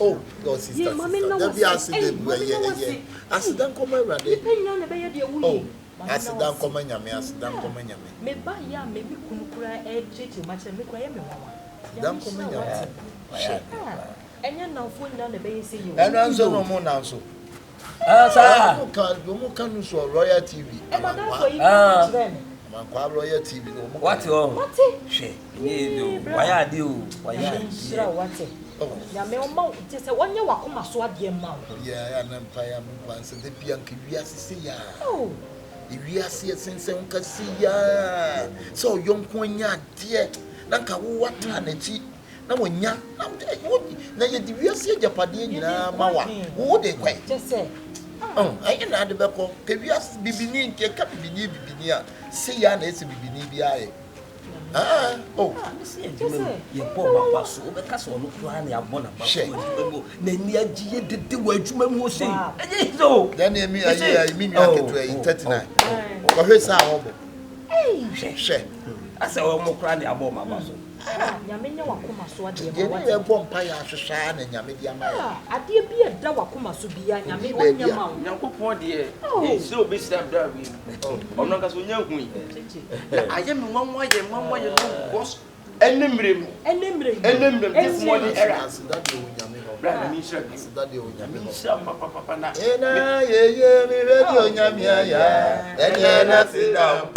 Oh, God, sister. There be accident where you accident come around. Oh, accident come in yami, accident come in yami. Me buy ya, maybe Kunukura, edge, much and make me Don't come in yami. And you're now phone down the base. And answer no more now. So, you can show Royal TV. Royal TV. What? She. Why are you? Why are you? Ya me oma just say one year wakoma so ade ma. Yeah, and empire once the pianki wiase ya. Oh. Wiase sense unka si ya. So yonko nya de na ka wo wata na chi na wonya na ye di wiase japade nyina ma wa. Wo de kwai. Just say. Oh, I na de beko ke wiase bibini nke ka bibini a si ya na esi bibini bia e. Oh, you poor papa, so the castle look to any abona. Nenia G did the word you may say. So then I mean, I mean, you are 39. Or his hour. Hey, I saw more cranny about my muscle. Yamina wakuma so ade ma. You bomb pie shine and Yamidia. I did be a dawakuma subia, Yami, one year mount. Uncle poor dear, so be stabbed. Oh, not as we know me. I am one way and one way was a number this morning. Errors that you Brother Misha, that you Papa. Yeah, me ready on Yamia, and I sit down.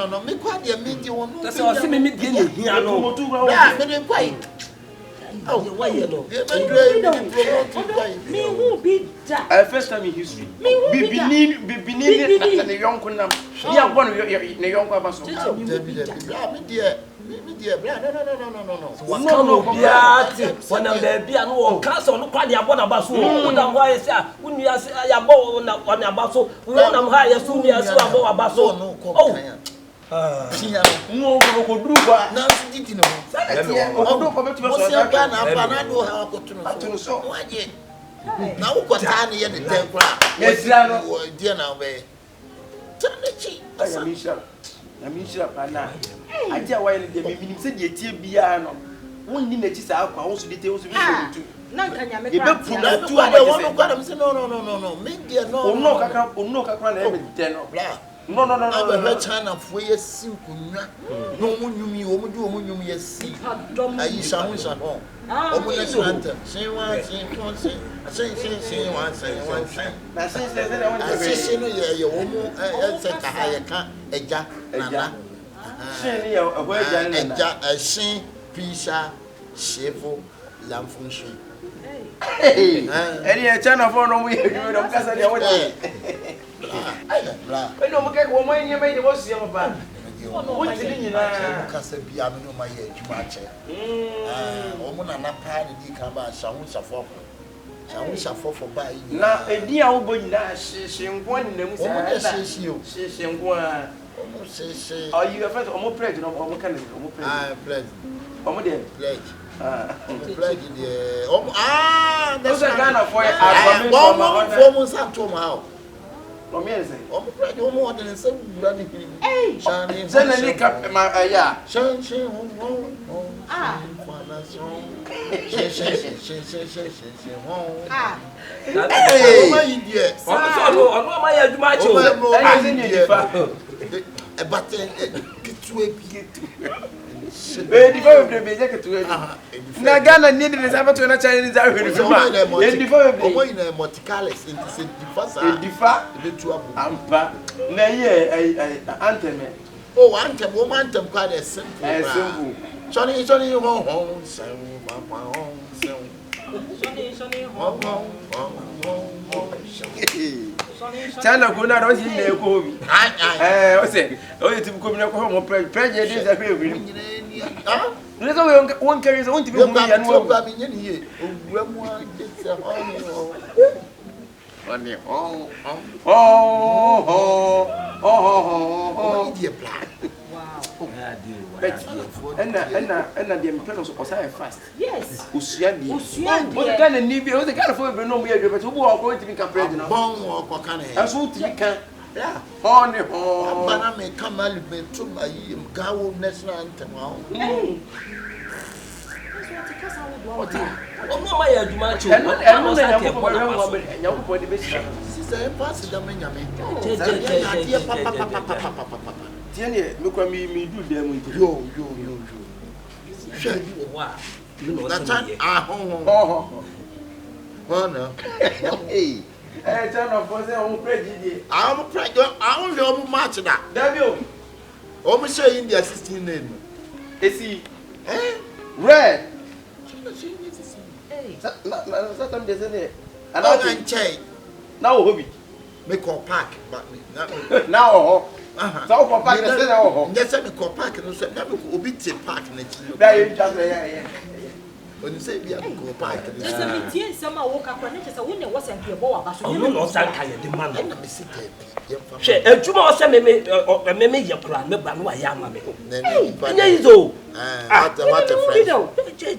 No. Me quite the meeting. That's all. See me meeting here. No, oh, why you me who be that? First time in history. Be beneath the young Kunam. Yeah, one of your Yonko Basso. No. One of the piano castle, no quite about a basso. Why is that? When you are a bow on a basso, we don't hire as soon as you are a basso. Oh. No, now did you know? Now, what time is the temple? Yes, dear, now, turn the cheek. I mean, I tell why the meaning said ye tear piano. One need to say, also details to be to. None can you make it up to no. Make dear no, Kakran, every ten or blah. No, I'm China for a simple. No one you me, woman, do a moon you may see. I sounds at home. Oh, say one, say one. I say, no, you're almost a higher car, a jack, a sing, pizza, cheerful, lamb function. Hey, any China for no way, you don't pass on your way. I don't get woman you made the most of a what did you know? Casa piano, my age, match. Woman and not party, come by sounds of offer. Sounds of offer by now. A dear old boy, she one in them says you. She one. Are you a friend or more pregnant or more kind of pledge? Oh, dear, pledge. Pledge in the that's a kind of way. I 4 months up to my house. More than some bloody hey, Shani, send a lick up my yeah. Shani, Nagana needed his avatar to Chinese. I will oh, anthem, woman, quite a simple. Johnny, you home, China go not in there. I say, oh, you come home, prejudice. Let's go one carries on to be moving and programming in here. And the impedance was fast. Yes. Usiani. What the kind of need was the kind of food no mere, but who are going to become president? Bong or can I? So to become. Yeah. Banana may come out to my Gao national anthem. Look at me do them. Yo. That time, oh no. Hey. I turn off for the prejudice. I'm pregnant. I only almost match that. Daniel. Almost say in the assistant name. Is he? Red. Hey. Sometimes they say, and I can change. Now, hobby. Make or pack, but now. So for pack, yes, I make or pack and say, never go beat a pack next to you. When you say, yeah, go pack. Someone woke up and it wasn't your boy, but you know, Sanka, the man. Let me sit there. She, and tomorrow, send me your plan, no, but no, I am. Hey, so, what a friend. J.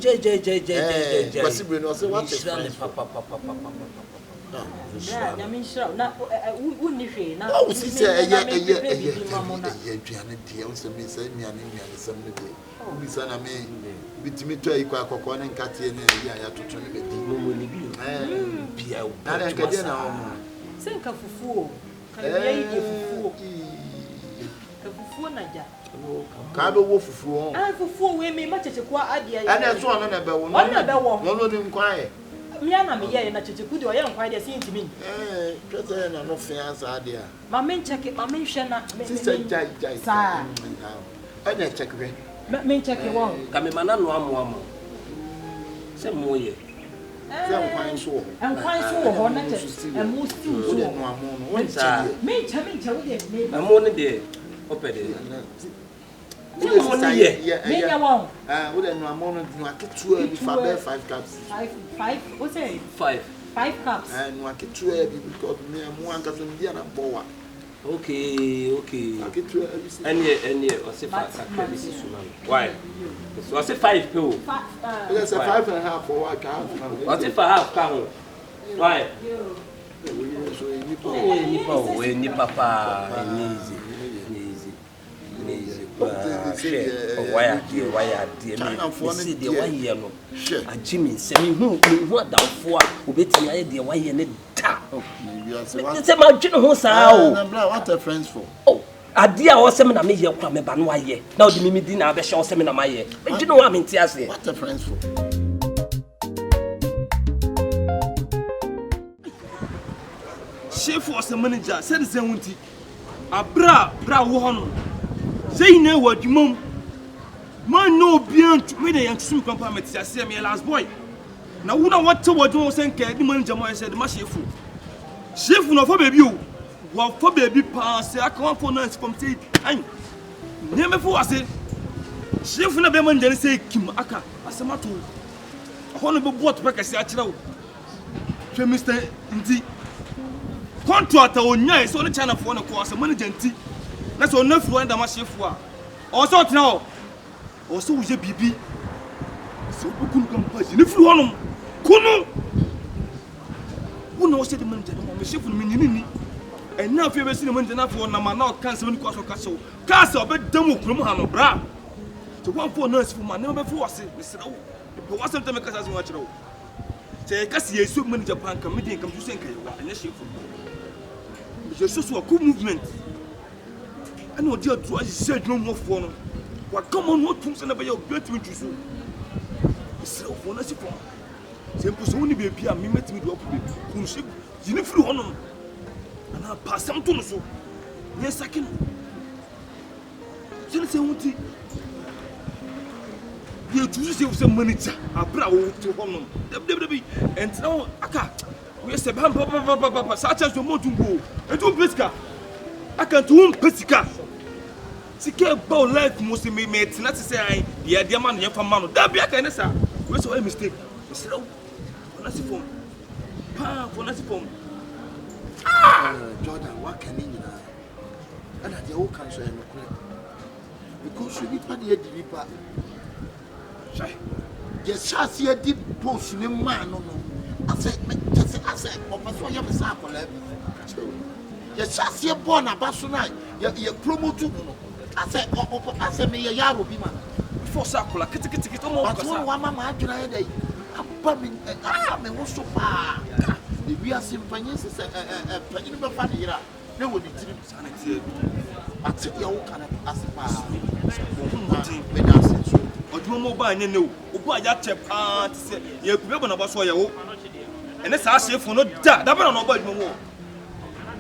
What is I mean, sure, not wouldn't you? Now, oh, she said, yeah, bitimi to ikwa kokko ne nkate ne ya ya toto ne bedi momoni bi bia o na den kade na o senka fufuo kan ya ide fufuo ka fufuo na ja ka be wo fufuo fufuo we me ma chechekwa ade ya na so no na be wo no ni nkwae mia na me ye na checheku de o ye nkwae de sin timi twese na no fiansa ade a ma men cheke ma men hwe na sister jai sa anya chekwe me check it one. Kame mana no amoamo. Se moye. Se nkwan so. Nkwan so ho na che. Emu stew so. No amo no. Won che. Me che wo de me. Amo ne de opede. Wo ne ye. Me nya won. Wo de no amo no aketu e bi fa be 5 cups. 5 what say? 5 cups. No aketu e bi because me amo anka so ndi na bowa. Okay. Any or say 5 why? So I say 5 people. Let's say 5.5 for what count. What if I have count? Why? Ni papa easy. Why me see the one here no. A Jimmy say me who down for obeti aye the one here ne da. Say my dwene ho saa o. What are friends for? Oh, ade a wo se me na me ye kwa me ba no aye. Na odi me di na be hye wo se me na maye. Me dwene ho amenti ase. What are friends for? Chef was a manager, said the same thing. A bra wo hono. Say na wadwumam. Man no bien to me dey ansum papa meti ase me last boy. Na wo na what wadwum sen ka di manager mo say the ma chef. Chef no for baby o. Wo for baby pa say aka wan for nance from say an. Ne me for ase. Chef na be manager say kim aka asemato. Hono be bot pa kasi a kire wo. Hwe Mr. Ndi. Contractor onya so ne China for no ko ase manager nti. Na so na furu anda ma chef a. O so tena o. O so wuje bibi. So bukun kampaji ne furu hono. Kunu. Wona o se de manager no me chef no me nyini. And now if you ever see the manager na for na ma na o kan se me ko so ka so. Ka se obedam okurum ha no bra. To one for nurse for ma na be for wase. Me sira wo. Be wase ntame ka sa so wa kire wo. Se ka se yesu manager pan kan me din kam so enka wa anya chef. Je suis sur coup movement. And what dear to said no more for no. What come on what things never your great to so. So for na for. Simple so only be a me met me do up with. Kun ship. You flew on. And I pass some to so. Yes second. Je ne sais où tu. You to see some manager. Abra to home. And now aka. We say papa such as you want to go. And to pesca. I can do pesca. Sike about life must me mate not to say I the idea man your man that be aka nessa we so a mistake slow for phone for phone Jordan what can you na and at your can so no because you be part the deeper yes chance here deep post ni man no I said opeso ya bisa akola yes chance here born abaso na ye promote no I said me yaro bi man for sakola kiti to mo but one mama adwira ye dey aba me wo so pa the we are simpanye se panyin be fa de yira na wo ni tiri sanity but ya wo kana aspa me da senso odwo mo ba anya ne wo obu aja che pa ti se ye kube bo na bo so ye wo ene sa chef no da ba na no ba adwo wo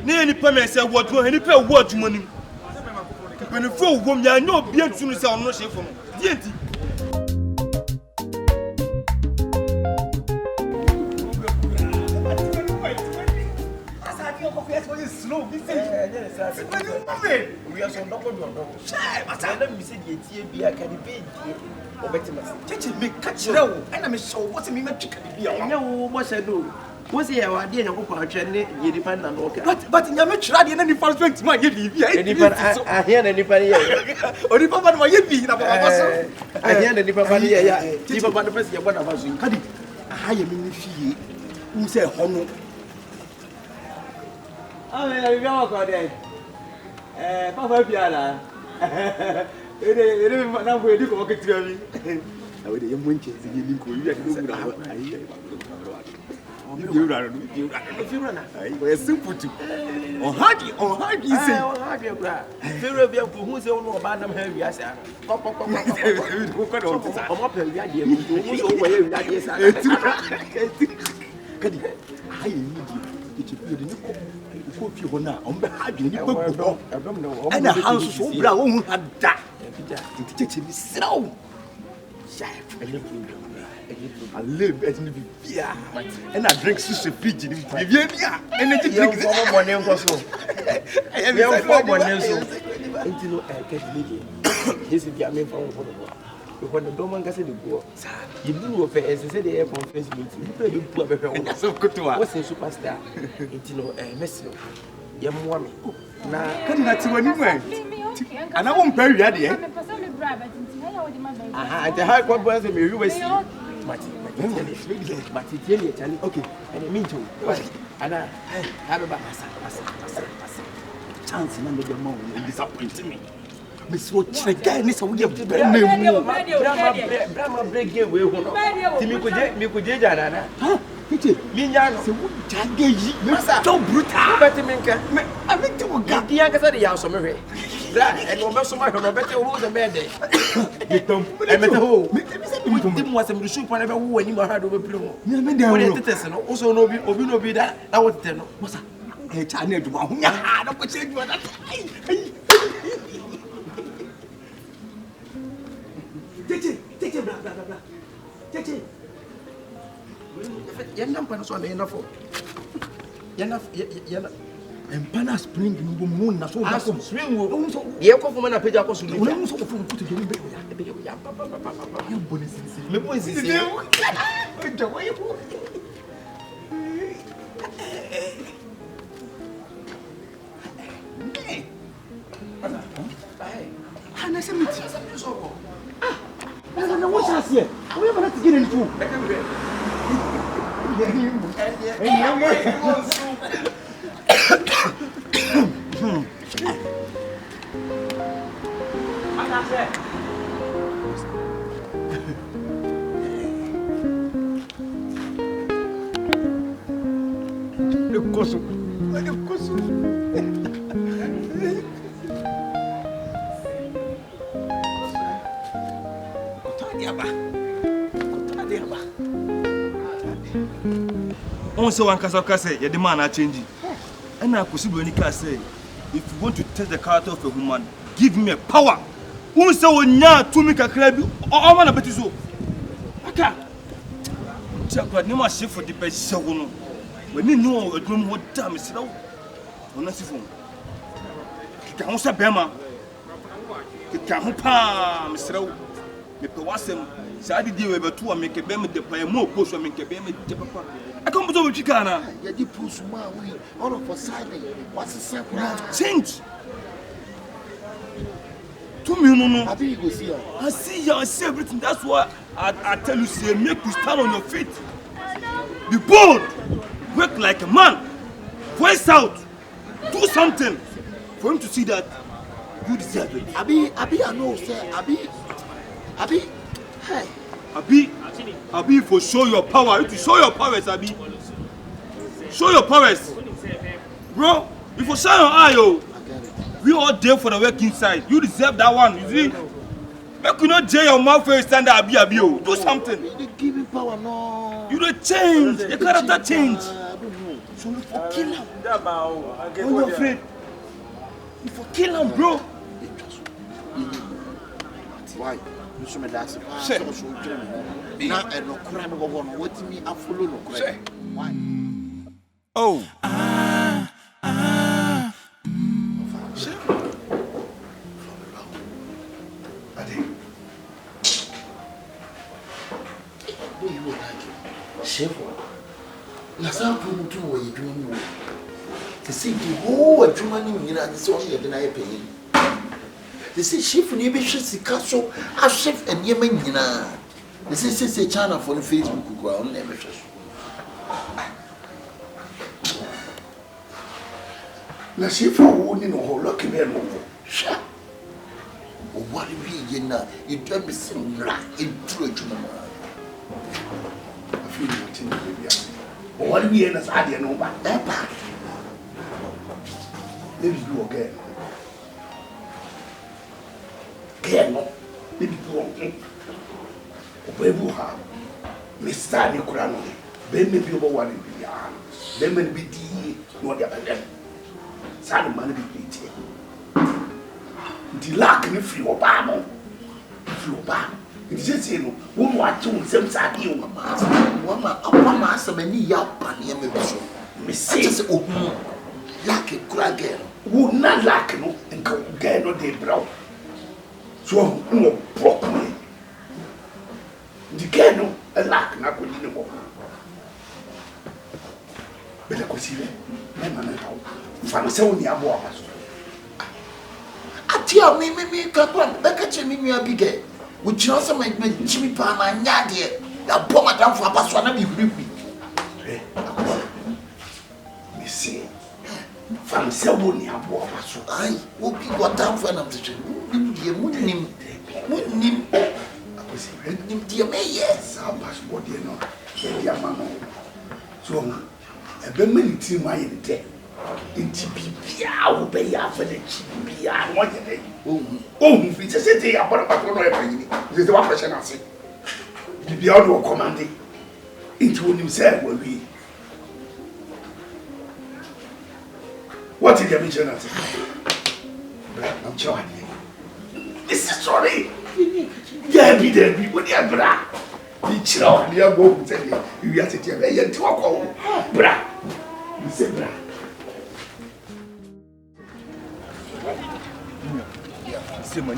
ne ni pa me se wo adwo ni pa wo adwo ni When you go, you know, be a tune sound no shame for me. DNT. We are so double. But I let me say the TB can be or better. Me catch you, and I'm so what's me make you. I know what I do. Was here our dear Uncle Chenny, you depend on okay. But in your maturity and any first 20 months, you hear anybody. Or if I'm my yippee, I hear anybody. If I'm the person, one of us in Cuddy. I am in fee. Who say honor? I know, Papa Piana. It is not where you walk it to me. I would have went to the you run. If you run, we're simple to. On hardly, you say, on hardly, very well, who's all about them heavy as I pop up. I'm up and the idea who's away that is. I need you now. On behalf you, I don't know. And a house so brown had that. Teaching me slow. I live as in fear, and I drink sushi pigeon. If you are energy drink, one name was so. I have one name so. Until I get me. This is the main from when the Doman got in the book. You do affair as I said, the air conference meeting. You play the poor so good to us. What's a superstar? Until a message. Young woman. Now, come back to when you went. And I won't bury that yet. The high court was a mirror. Okay, and I mean to. And I have about chance and under your mom and disappointing me. Miss Watch again is a way of Brahma break away. Me could Jana. Huh? Minyano, so brutal. Better minka. I mean to get the youngest of the house of Mary. And no matter what, no better rules a bad day. I met a hole. Tim was a soup whenever who any more had over Plumo. Also, no be that. I would tell no. What's a channel to one. I don't put you on that. Take it, blah, blah, blah. Take it. Yanam Panasol enough. Yana. And Pana spring in moon, so I swim. The Yoko woman a page of course. You don't so put to the So one can say, the man are changing. And I could see when you can say, if you want to test the character of a woman, give me a power. Who so now to make a crab or I want to bet you so. Okay. Check what no shift for the best show. When you know what time is now, on a phone. Can also Bema. Kamupa, Mr. Me Pewasem, Sadi, we were two, and make a bem de Payamo, push, and make a bem de Papa. I come to Chicana. You push my way, all of a sudden. What's the surprise? Change. 2 million. I see you, I see everything. That's why I tell you, say, make you stand on your feet. Be bold. Work like a man. Voice out. Do something for him to see that you deserve it. Abi, I know, sir. Abi, hey. Abi, for show your power. You to show your powers, Abi. Show your powers. Bro, if you shine your eye, yo. We all there for the work inside. You deserve that one, you see? Make you not jail your mouth for stand there, Abi, oh. Do something. You give me power, no. You don't change. Your character change. I don't know. So you for kill him. When you're afraid. You for kill him, bro. Why? You should that's it. Now I no cry no go on. What me I follow no cry. Why? Oh. Chef, na some people do what you do. They say the whole Germany is only a deny paying. They say chef and you be castle, a chef and Yemen. They say a channel for the Facebook ground never. Na chef won't know how lucky men over. Sha. What be you now? You don't be similar in true German. What we in as I didn't know about that part. Maybe you again. Can maybe you won't. Obebuha, Mr. Nicolano, then maybe over one in the yard. Then maybe the no the other. Sad man be plenty. The lack in free Obama. Free Obama. It is just you know, watch you some side you, Mama, some any yap and yam. Mrs. Open, lack it, crack would not lack no and go get no day brow. So, no properly. The canoe, a lack, not good in the walk. But I could see them, my man, Fansonia was. I tell me, Capon, back at me, a bigger. Which also make me Jimmy Palm and Yadia, that poor madame for Paswana be creepy. Me see, from Selbonia, I will be got down for an objection. Wouldn't him, I was him, dear May, yes, how much more dear no, dear mamma. So, a very many team my in the day. In TPI, will pay after the TPI. What day? Oh, it's a city about a patrol. This is the one question I say. The beyond commanding into himself will be. What did the mission answer? I'm trying. This is sorry. Yeah, be there, be with your bra. Be chill, you are going to tell you, you are sitting there and talk. Bra. You say, bra. And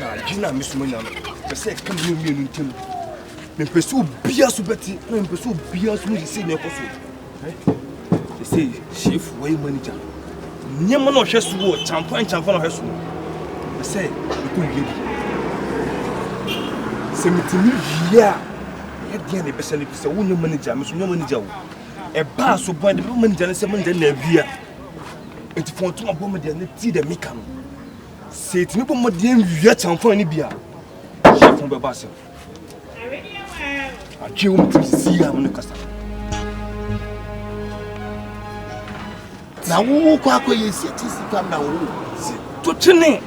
I didn't miss money. I said, come here, me and him. Me pursue beer so betty, me pursue beer so you say, never so. They say, chief way manager. Never no chess war, champagne of her soul. I say, we could get it. Say me to me, yeah. Yet, the best is a woman manager, Miss Manager. A bar so by the woman, Janison, and Nevia. It's for two of women, they see the Mikan. Say to me, but my dear, yet I'm for any beer. Chef from the Basil. I came to see her on the customer. Now, who quack you see this come now? To Chine.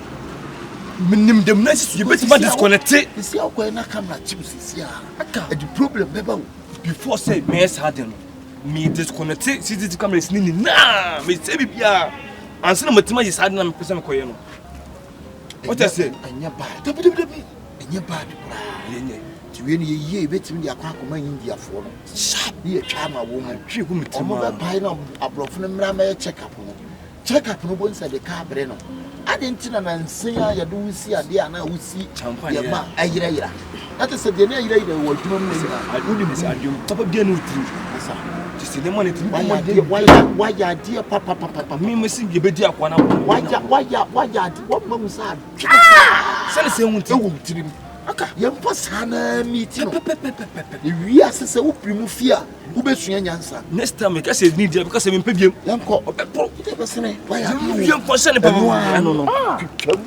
Minim the message you better disconnected. You see, how can I come at chips here? The problem, Beba, before say, Miss Harden, me disconnected, see the camera is needing. Nah, Miss Ebia. And some of my is hiding on President Koyano. What I say? And your bad, and your bad. To any year, bet me a crack of my India for be a charmer woman. She whom it's a mother pine of a broken rammer check up. Check up no one said the car, Breno. I didn't know and say I do see a dear now we see Champa ayira. That is a dinner what you I wouldn't say Papa Bianu. To see the money to why ya dear Papa me missing the bedia one. Why ya what mum said? Send us to him. Young Passana meeting. We are so primufia. Who best answer? Next time, I say need because I'm in Pedium. Young Why are you young for Senator? I don't know.